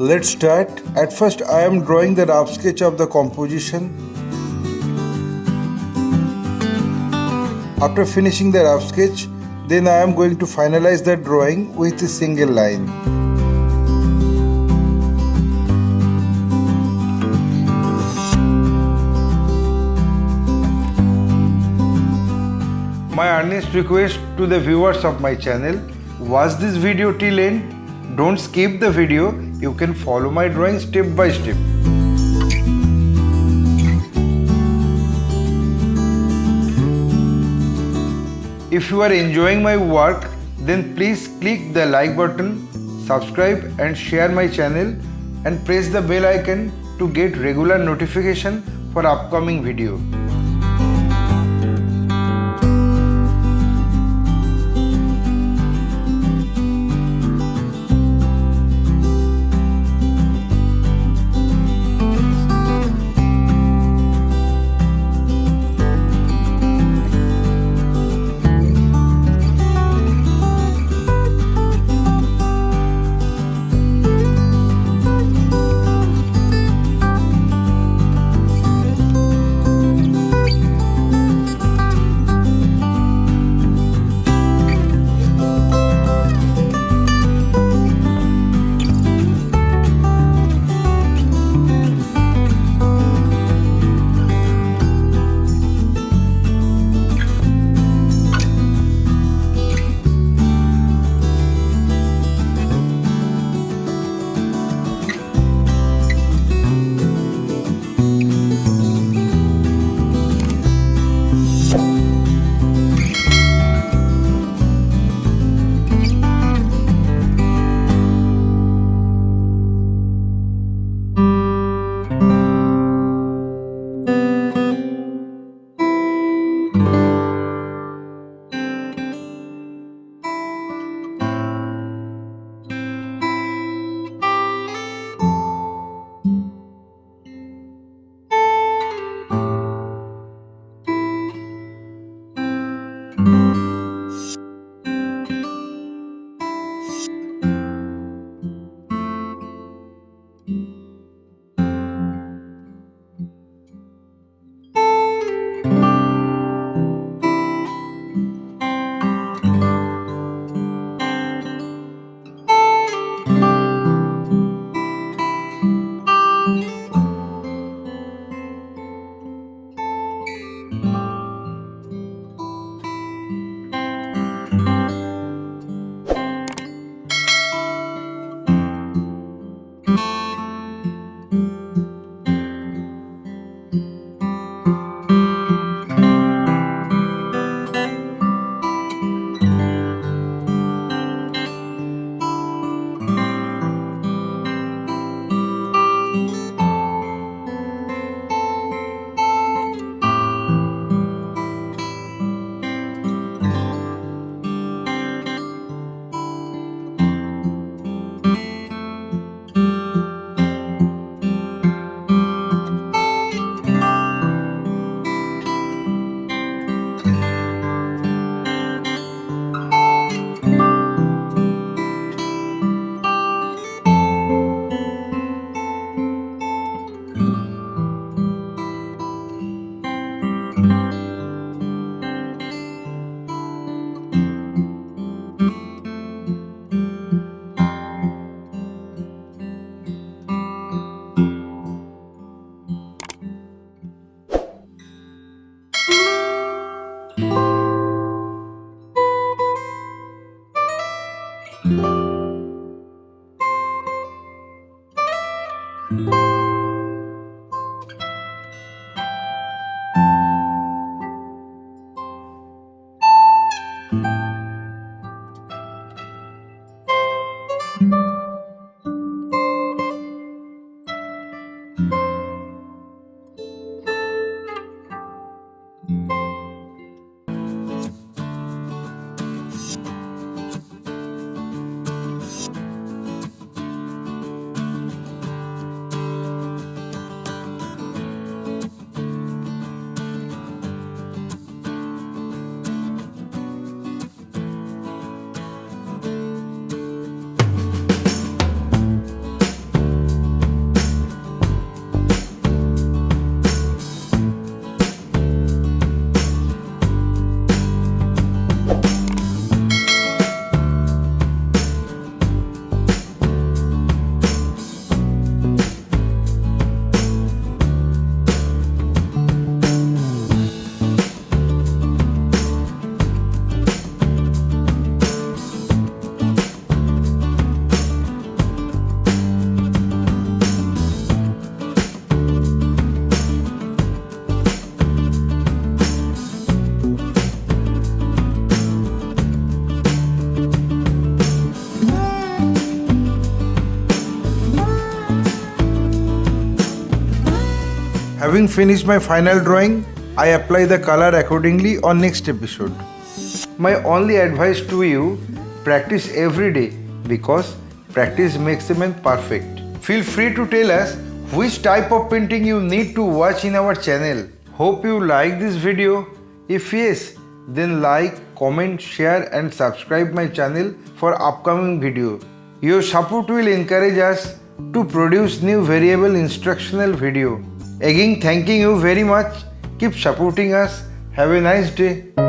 Let's start. At first I am drawing the rough sketch of the composition. After finishing the rough sketch, then I am going to finalize the drawing with a single line. My earnest request to the viewers of my channel, watch this video till end. Don't skip the video. You can follow my drawing step by step. If you are enjoying my work, then please click the like button, subscribe and share my channel and press the bell icon to get regular notification for upcoming video. Having finished my final drawing, I apply the color accordingly on next episode. My only advice to you, practice every day because practice makes a man perfect. Feel free to tell us which type of painting you need to watch in our channel. Hope you like this video. If yes, then like, comment, share and subscribe my channel for upcoming video. Your support will encourage us to produce new variable instructional video. Again, thanking you very much. Keep supporting us. Have a nice day.